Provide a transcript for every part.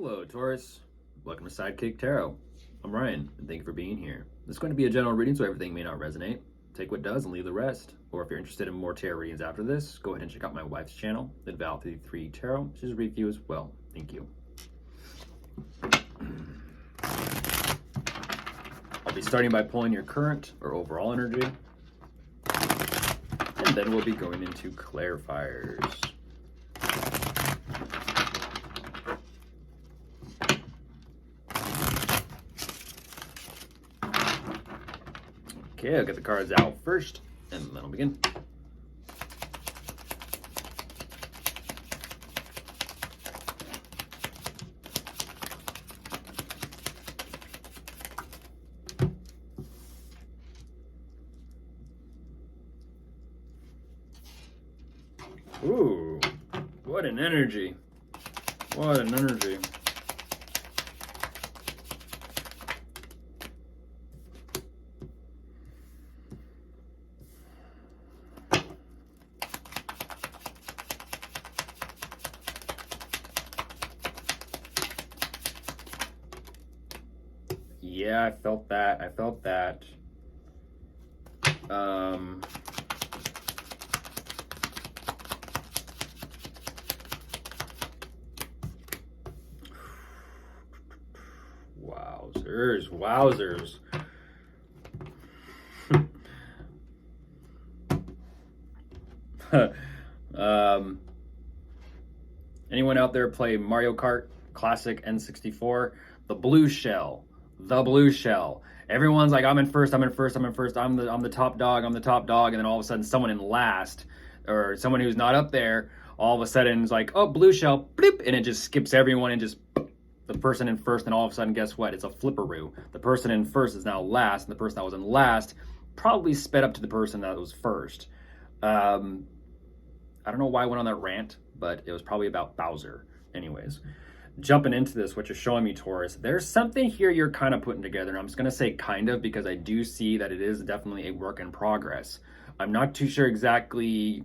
Hello, Taurus. Welcome to Sidekick Tarot. I'm Ryan, and thank you for being here. This is going to be a general reading, so everything may not resonate. Take what does and leave the rest. Or if you're interested in more tarot readings after this, go ahead and check out my wife's channel, Val33 Tarot. She's a review as well. Thank you. I'll be starting by pulling your current or overall energy, and then we'll be going into clarifiers. Okay, I'll get the cards out first, and then I'll begin. Ooh, what an energy. What an energy. Yeah, I felt that. Wowzers. Anyone out there play Mario Kart Classic N64? The blue shell. Everyone's like, I'm in first, I'm the top dog, and then all of a sudden someone in last, or someone who's not up there, all of a sudden is like, oh, blue shell, bloop, and it just skips everyone and just the person in first, and all of a sudden, guess what? It's a flipperoo. The person in first is now last, and the person that was in last probably sped up to the person that was first. I don't know why I went on that rant, but it was probably about Bowser. Anyways, jumping into this, what you're showing me, Taurus, there's something here you're kind of putting together. And I'm just going to say kind of because I do see that it is definitely a work in progress. I'm not too sure exactly,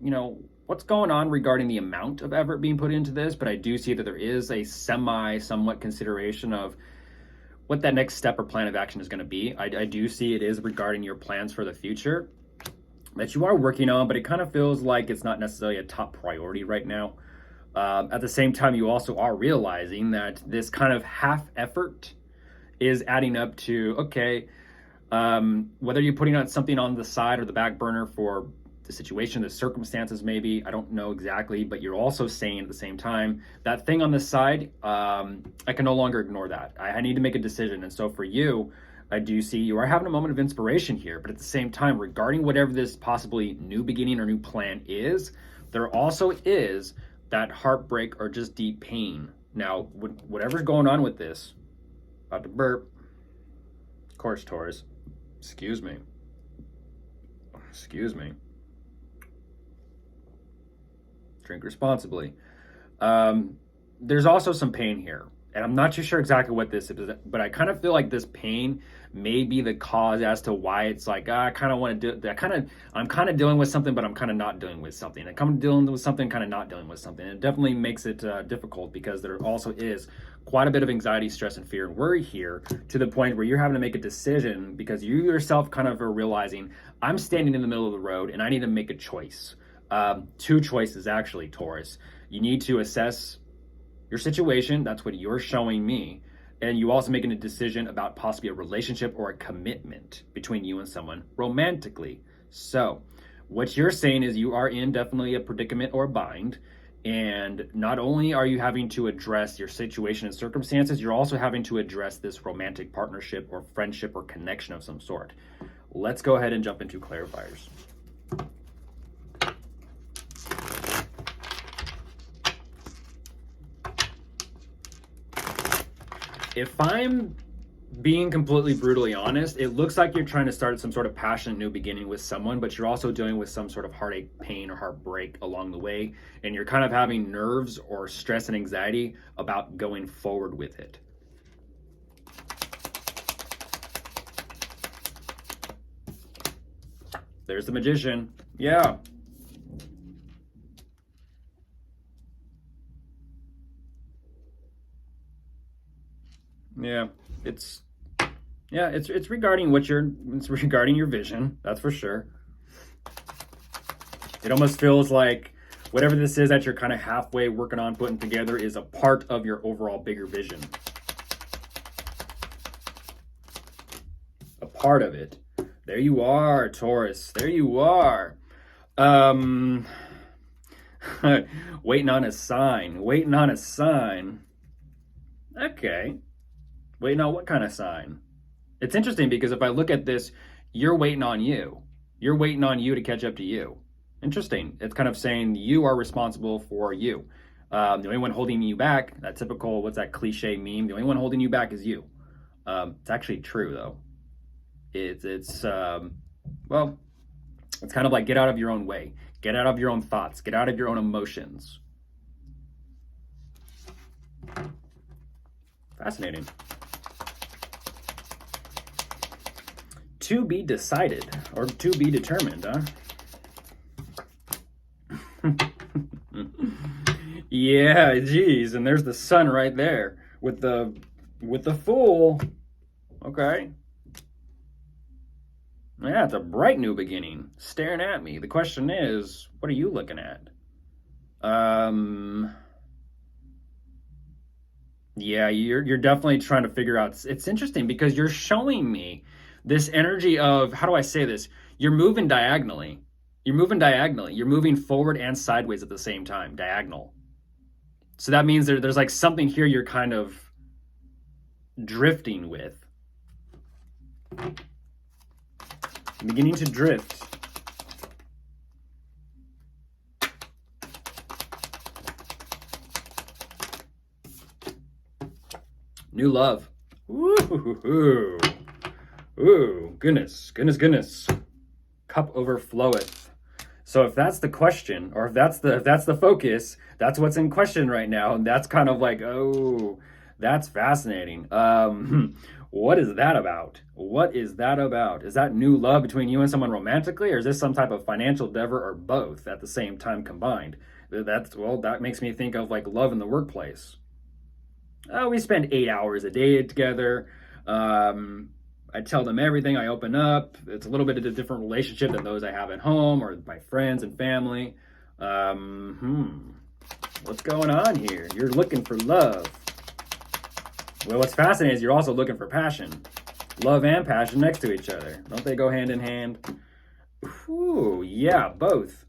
what's going on regarding the amount of effort being put into this, but I do see that there is a somewhat consideration of what that next step or plan of action is going to be. I do see it is regarding your plans for the future that you are working on, but it kind of feels like it's not necessarily a top priority right now. At the same time, you also are realizing that this kind of half effort is adding up to, okay, whether you're putting on something on the side or the back burner for the situation, the circumstances, maybe, I don't know exactly, but you're also saying at the same time, that thing on the side, I can no longer ignore that. I need to make a decision. And so for you, I do see you are having a moment of inspiration here, but at the same time, regarding whatever this possibly new beginning or new plan is, there also is that heartbreak or just deep pain. Now, whatever's going on with this, about to burp, of course, Taurus, excuse me. Drink responsibly. There's also some pain here. And I'm not too sure exactly what this is, but I kind of feel like this pain may be the cause as to why it's like, I kind of want to do, I'm kind of dealing with something, but I'm kind of not dealing with something. I'm kind of dealing with something, kind of not dealing with something. It definitely makes it difficult because there also is quite a bit of anxiety, stress, and fear and worry here to the point where you're having to make a decision because you yourself kind of are realizing, I'm standing in the middle of the road and I need to make a choice. Two choices, actually, Taurus. You need to assess your situation, that's what you're showing me, and you also making a decision about possibly a relationship or a commitment between you and someone romantically. So what you're saying is you are in definitely a predicament or a bind, and not only are you having to address your situation and circumstances, you're also having to address this romantic partnership or friendship or connection of some sort. Let's go ahead and jump into clarifiers. If I'm being completely brutally honest, it looks like you're trying to start some sort of passionate new beginning with someone, but you're also dealing with some sort of heartache, pain, or heartbreak along the way, and you're kind of having nerves or stress and anxiety about going forward with it. There's the Magician. Yeah. Yeah, it's it's regarding it's regarding your vision. That's for sure. It almost feels like whatever this is that you're kind of halfway working on putting together is a part of your overall bigger vision. A part of it. There you are, Taurus. There you are. Um, waiting on a sign. Waiting on a sign. Okay. Waiting on what kind of sign? It's interesting because if I look at this, you're waiting on you. You're waiting on you to catch up to you. Interesting. It's kind of saying you are responsible for you. The only one holding you back, that typical, what's that cliche meme? The only one holding you back is you. It's actually true though. Well, it's kind of like get out of your own way, get out of your own thoughts, get out of your own emotions. Fascinating. To be decided or to be determined, huh? Yeah, geez, and there's the sun right there with the Fool. Okay. Yeah, it's a bright new beginning staring at me. The question is, what are you looking at? Yeah, you're definitely trying to figure out. It's interesting because you're showing me this energy of, how do I say this? You're moving diagonally. You're moving diagonally. You're moving forward and sideways at the same time, diagonal. So that means there's like something here you're kind of drifting with. Beginning to drift. New love. Ooh. Ooh, goodness. Cup overfloweth. So if that's the question, or if that's the focus, that's what's in question right now. And that's kind of like, oh, that's fascinating. What is that about? What is that about? Is that new love between you and someone romantically, or is this some type of financial endeavor, or both at the same time combined? That makes me think of like love in the workplace. We spend 8 hours a day together. I tell them everything. I open up. It's a little bit of a different relationship than those I have at home or my friends and family. What's going on here? You're looking for love. Well, what's fascinating is you're also looking for passion. Love and passion next to each other. Don't they go hand in hand? Ooh, yeah, both.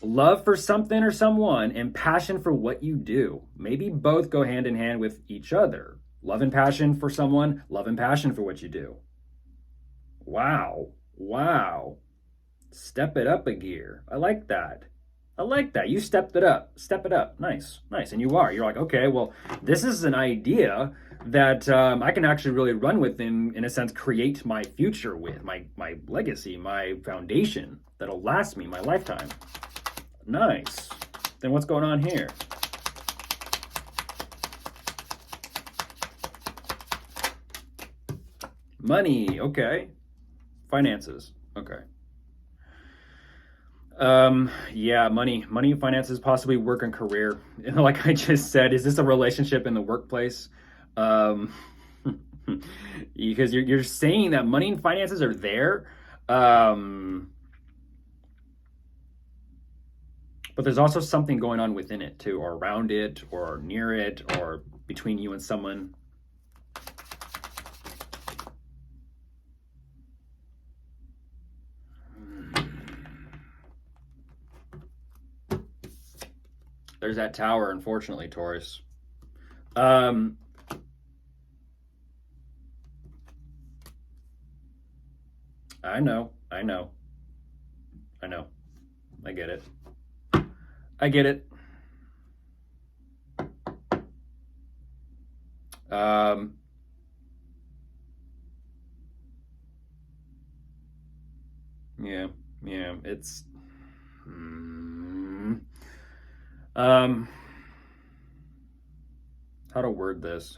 Love for something or someone and passion for what you do. Maybe both go hand in hand with each other. Love and passion for someone, love and passion for what you do. Wow. Step it up a gear. I like that. You stepped it up. Step it up. Nice. And you are. You're like, okay, well, this is an idea that I can actually really run with and, in a sense, create my future with, my legacy, my foundation that'll last me my lifetime. Nice. Then what's going on here? Money. Okay. Finances. Okay. Yeah, money, finances, possibly work and career. Like I just said, is this a relationship in the workplace? Um, because you're saying that money and finances are there. But there's also something going on within it too, or around it, or near it, or between you and someone. There's that tower, unfortunately, Taurus. I know. I get it. Um, yeah, it's, um, how to word this?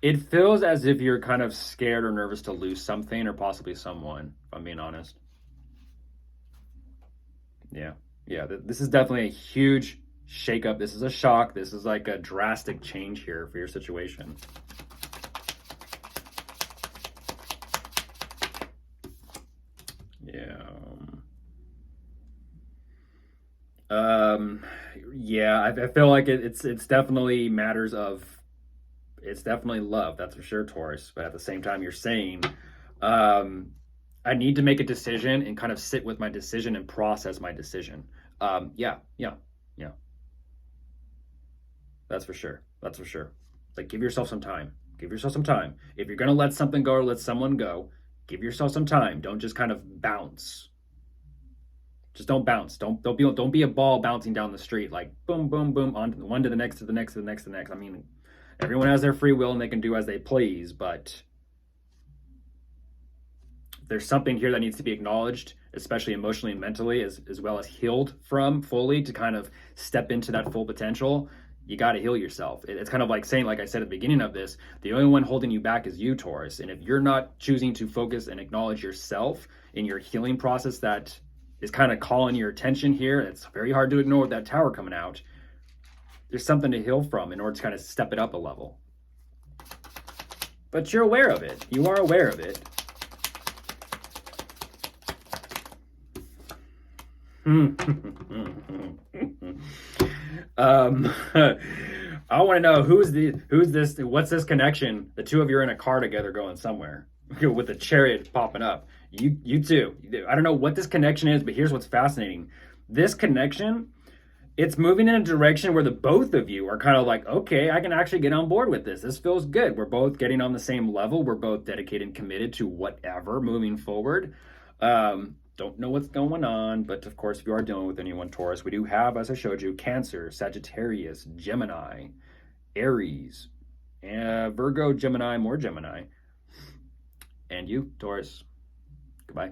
It feels as if you're kind of scared or nervous to lose something or possibly someone, if I'm being honest. Yeah. Yeah, this is definitely a huge shakeup. This is a shock. This is like a drastic change here for your situation. Yeah. Um, yeah, I feel like it's definitely matters of it's definitely love, that's for sure, Taurus. But at the same time, you're saying, um, I need to make a decision and kind of sit with my decision and process my decision. Yeah, yeah, yeah. That's for sure. That's for sure. Like, give yourself some time. Give yourself some time. If you're gonna let something go or let someone go, give yourself some time. Don't just kind of bounce. Just don't bounce. Don't be a ball bouncing down the street like boom, boom, boom, on one to the next, to the next, to the next, to the next. I mean, everyone has their free will and they can do as they please, but there's something here that needs to be acknowledged, especially emotionally and mentally, as well as healed from fully to kind of step into that full potential. You got to heal yourself. It's kind of like saying, like I said at the beginning of this, the only one holding you back is you, Taurus. And if you're not choosing to focus and acknowledge yourself in your healing process that is kind of calling your attention here, it's very hard to ignore with that tower coming out. There's something to heal from in order to kind of step it up a level. But you're aware of it. You are aware of it. I want to know who's this, what's this connection? The two of you are in a car together going somewhere with a chariot popping up. You two. I don't know what this connection is, but here's what's fascinating. This connection, it's moving in a direction where the both of you are kind of like, okay, I can actually get on board with this. This feels good. We're both getting on the same level. We're both dedicated and committed to whatever moving forward. Don't know what's going on, but of course, if you are dealing with anyone, Taurus, we do have, as I showed you, Cancer, Sagittarius, Gemini, Aries, Virgo, Gemini, more Gemini. And you, Taurus. Goodbye.